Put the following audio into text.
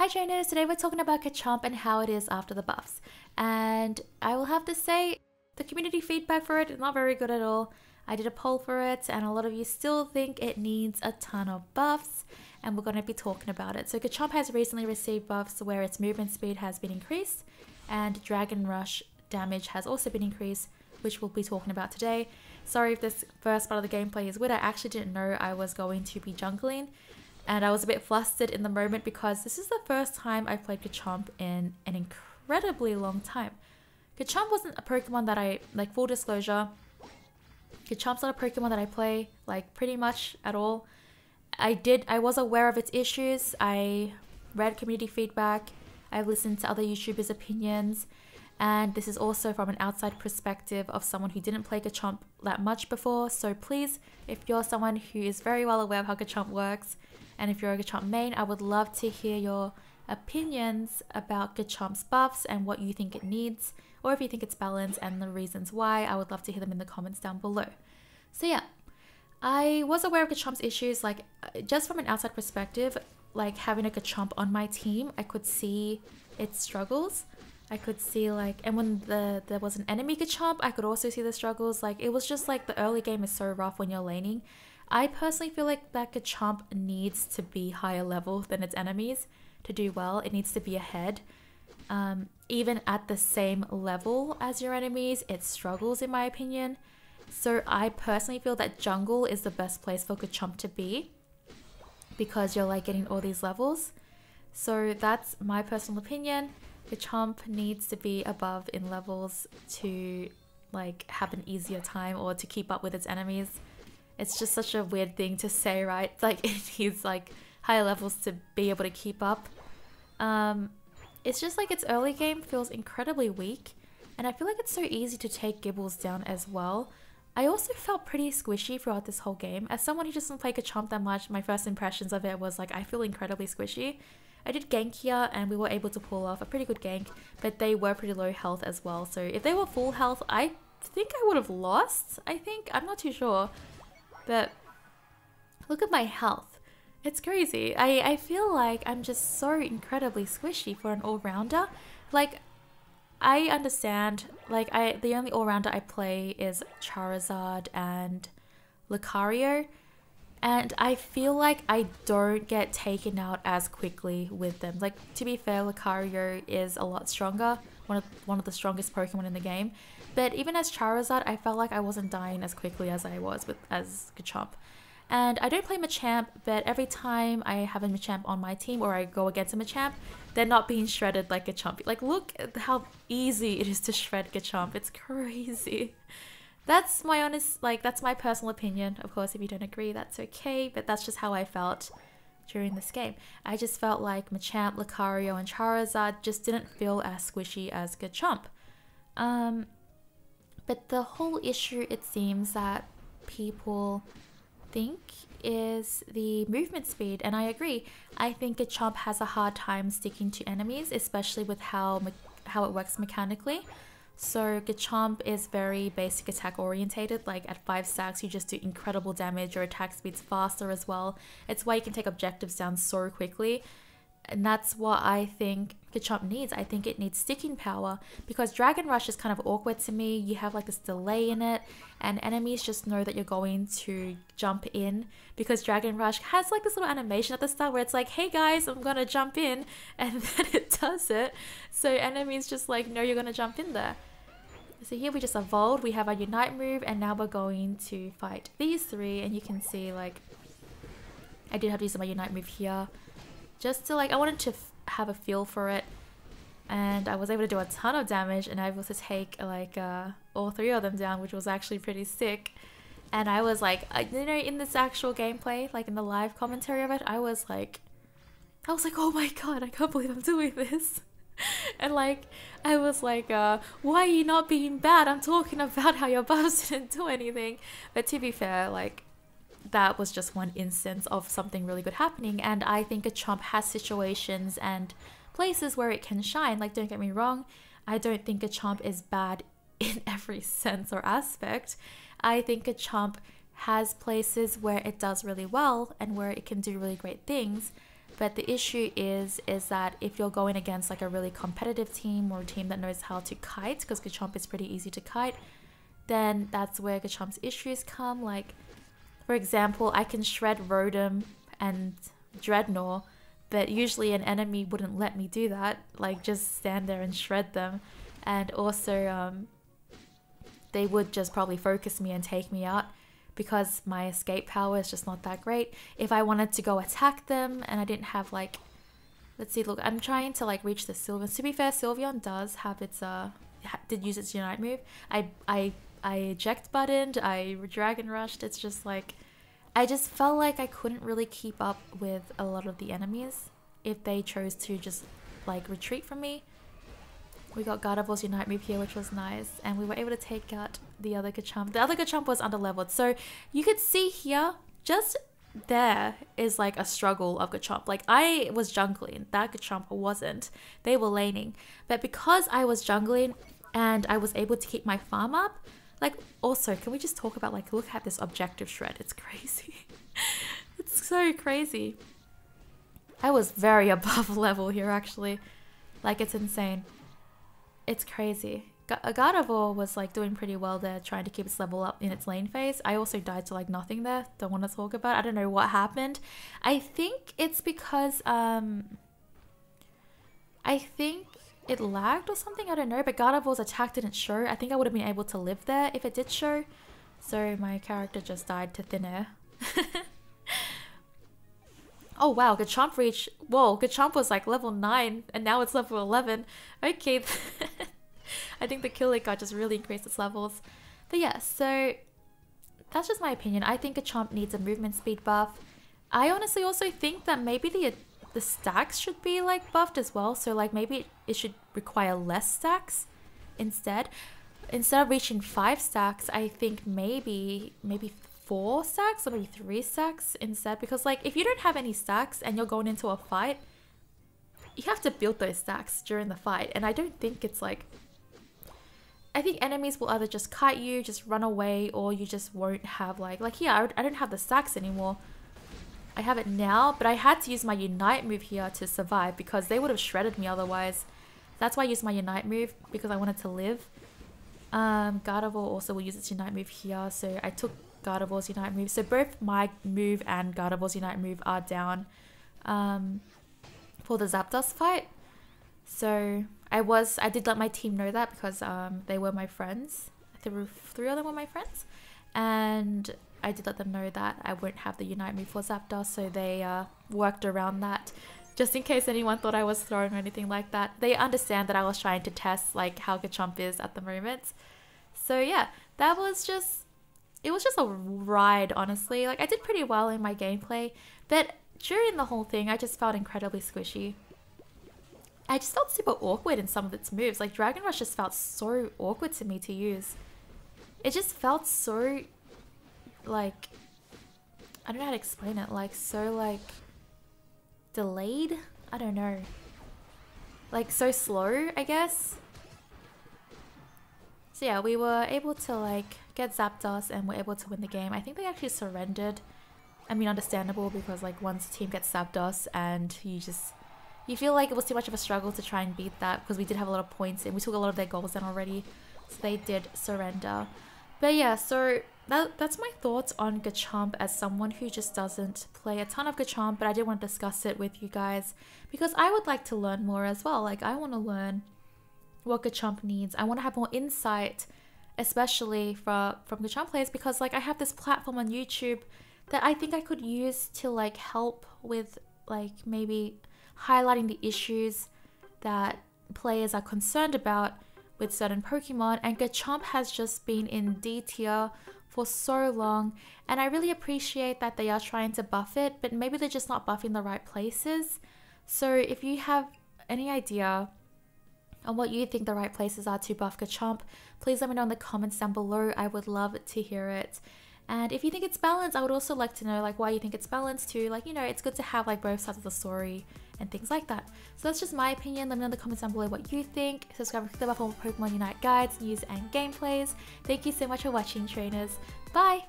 Hi trainers, today we're talking about Garchomp and how it is after the buffs. And I will have to say, the community feedback for it is not very good at all. I did a poll for it and a lot of you still think it needs a ton of buffs, and we're going to be talking about it. So Garchomp has recently received buffs where its movement speed has been increased and Dragon Rush damage has also been increased, which we'll be talking about today. Sorry if this first part of the gameplay is weird. I actually didn't know I was going to be jungling, and I was a bit flustered in the moment because this is the first time I've played Garchomp in an incredibly long time. Garchomp wasn't a Pokemon that I, like, full disclosure, Garchomp's not a Pokemon that I play, like, pretty much at all. I was aware of its issues, I read community feedback, I've listened to other YouTubers' opinions, and this is also from an outside perspective of someone who didn't play Garchomp that much before. So please, if you're someone who is very well aware of how Garchomp works, and if you're a Garchomp main, I would love to hear your opinions about Garchomp's buffs and what you think it needs, or if you think it's balanced and the reasons why. I would love to hear them in the comments down below. So yeah, I was aware of Garchomp's issues, like, just from an outside perspective, like having a Garchomp on my team, I could see its struggles. I could see, like, and when there was an enemy Garchomp, I could also see the struggles. Like, it was just like the early game is so rough when you're laning. I personally feel like that Garchomp needs to be higher level than its enemies to do well. It needs to be ahead. Even at the same level as your enemies, it struggles in my opinion. So I personally feel that jungle is the best place for Garchomp to be, because you're like getting all these levels. So that's my personal opinion. Garchomp needs to be above in levels to, like, have an easier time or to keep up with its enemies. It's just such a weird thing to say, right? Like, it needs like higher levels to be able to keep up. It's just like its early game feels incredibly weak, and I feel like it's so easy to take Gibbles down as well. I also felt pretty squishy throughout this whole game. As someone who doesn't play Garchomp that much, my first impressions of it was like, I feel incredibly squishy. I did gank here and we were able to pull off a pretty good gank, but they were pretty low health as well. So if they were full health, I think I would have lost. I'm not too sure. But look at my health. It's crazy. I feel like I'm just so incredibly squishy for an all-rounder. Like, I understand, like, the only all-rounder I play is Charizard and Lucario, and I feel like I don't get taken out as quickly with them. Like, to be fair, Lucario is a lot stronger, one of the strongest Pokemon in the game. But even as Charizard, I felt like I wasn't dying as quickly as I was as Garchomp. And I don't play Machamp, but every time I have a Machamp on my team or I go against a Machamp, they're not being shredded like Garchomp. Like, look at how easy it is to shred Garchomp. It's crazy. That's my honest, like, that's my personal opinion. Of course, if you don't agree, that's okay, but that's just how I felt during this game. I just felt like Machamp, Lucario, and Charizard just didn't feel as squishy as Garchomp. But the whole issue, it seems, that people think is the movement speed, and I agree. I think Garchomp has a hard time sticking to enemies, especially with how it works mechanically. So Garchomp is very basic attack orientated. Like, at 5 stacks you just do incredible damage. Your attack speed's faster as well. It's why you can take objectives down so quickly. And that's what I think Garchomp needs. I think it needs sticking power, because Dragon Rush is kind of awkward to me. You have like this delay in it, and enemies just know that you're going to jump in, because Dragon Rush has like this little animation at the start where it's like, hey guys, I'm gonna jump in, and then it does it. So enemies just like know you're gonna jump in there. So here we just evolved, we have our Unite move, and now we're going to fight these three, and you can see, like, I did have to use my Unite move here. Just to, like, I wanted to have a feel for it, and I was able to do a ton of damage, and I was able to take like all 3 of them down, which was actually pretty sick. And I was like, you know, in this actual gameplay, like in the live commentary of it, I was like, oh my god, I can't believe I'm doing this. And like, I was like, why are you not being bad? I'm talking about how your buffs didn't do anything. But to be fair, like, that was just one instance of something really good happening, and I think Garchomp has situations and places where it can shine. Like, don't get me wrong, I don't think Garchomp is bad in every sense or aspect. I think Garchomp has places where it does really well and where it can do really great things, But the issue is that if you're going against like a really competitive team or a team that knows how to kite, because Garchomp is pretty easy to kite, then that's where Garchomp's issues come. Like, for example, I can shred Rotom and Dreadnought, but usually an enemy wouldn't let me do that. Like, just stand there and shred them. And also, they would just probably focus me and take me out because my escape power is just not that great. If I wanted to go attack them and I didn't have like, let's see, look, I'm trying to like reach the Sylveon. To be fair, Sylveon does have its did use its Unite move. I eject buttoned, I Dragon Rushed. It's just like, I just felt like I couldn't really keep up with a lot of the enemies if they chose to just like retreat from me. We got Gardevoir's Unite move here, which was nice, and we were able to take out the other Garchomp. The other Garchomp was under-leveled, so you could see here, just there is like a struggle of Garchomp. Like, I was jungling, that Garchomp wasn't. They were laning. But because I was jungling and I was able to keep my farm up, like, also, can we just talk about, like, look at this objective shred. It's crazy. It's so crazy. I was very above level here, actually. Like, it's insane. It's crazy. Gardevoir was like doing pretty well there, trying to keep its level up in its lane phase. I also died to like nothing there. Don't want to talk about it. I don't know what happened. I think it's because I think it lagged or something. I don't know. But Gardevoir's attack didn't show. I think I would have been able to live there if it did show. So my character just died to thin air. Oh wow, Garchomp reached, whoa, Garchomp was like level 9 and now it's level 11. Okay, I think the kill rate got just really increased its levels. But yeah, so that's just my opinion. I think Garchomp needs a movement speed buff. I honestly also think that maybe the stacks should be like buffed as well. So like maybe it should require less stacks instead. Instead of reaching 5 stacks, I think maybe 4 stacks or maybe 3 stacks instead, because like if you don't have any stacks and you're going into a fight, you have to build those stacks during the fight. And I don't think it's like, I think enemies will either just kite you, just run away, or you just won't have like here, I don't have the stacks anymore. I have it now, but I had to use my Unite move here to survive because they would have shredded me otherwise. That's why I used my Unite move, because I wanted to live. Gardevoir also will use its Unite move here, so I took Gardevoir's Unite move. So both my move and Gardevoir's Unite move are down for the Zapdos fight. So I did let my team know that because they were my friends. Three of them were my friends. And I did let them know that I won't have the Unite move for Zapdos, so they worked around that. Just in case anyone thought I was throwing or anything like that. They understand that I was trying to test like how Garchomp is at the moment. So yeah, that was just, it was just a ride, honestly. Like, I did pretty well in my gameplay, but during the whole thing, I just felt incredibly squishy. I just felt super awkward in some of its moves. Like, Dragon Rush just felt so awkward to me to use. It just felt so, like, I don't know how to explain it. Like, so, like, delayed? I don't know. Like, so slow, I guess. So yeah, we were able to like get Zapdos and we're able to win the game. I think they actually surrendered. I mean, understandable, because like once a team gets Zapdos and you feel like it was too much of a struggle to try and beat that, because we did have a lot of points and we took a lot of their goals down already. So they did surrender. But yeah, so that's my thoughts on Garchomp as someone who just doesn't play a ton of Garchomp, but I did want to discuss it with you guys because I would like to learn more as well. Like, I want to learn what Garchomp needs. I want to have more insight, especially from Garchomp players, because like I have this platform on YouTube that I think I could use to like help with like maybe highlighting the issues that players are concerned about with certain Pokemon, and Garchomp has just been in D tier for so long, and I really appreciate that they are trying to buff it, but maybe they're just not buffing the right places. So if you have any idea on what you think the right places are to buff Garchomp, please let me know in the comments down below. I would love to hear it. And if you think it's balanced, I would also like to know like why you think it's balanced too. Like, you know, it's good to have like both sides of the story and things like that. So that's just my opinion. Let me know in the comments down below what you think. Subscribe and click the bell for more Pokemon Unite guides, news and gameplays. Thank you so much for watching, trainers. Bye!